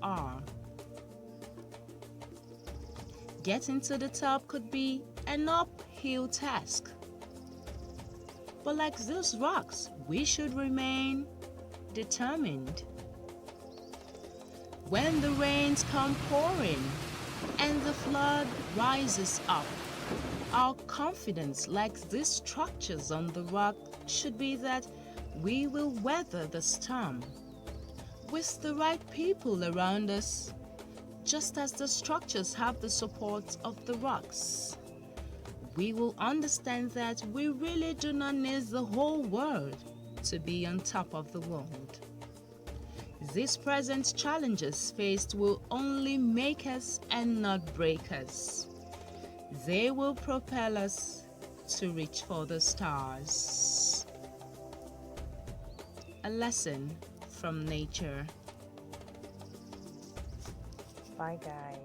are. Getting to the top could be an uphill task. But like those rocks, we should remain determined. When the rains come pouring and the flood rises up, our confidence, like these structures on the rock, should be that we will weather the storm with the right people around us, just as the structures have the support of the rocks. We will understand that we really do not need the whole world to be on top of the world. These present challenges faced will only make us and not break us. They will propel us to reach for the stars. A lesson from nature. Bye, guys.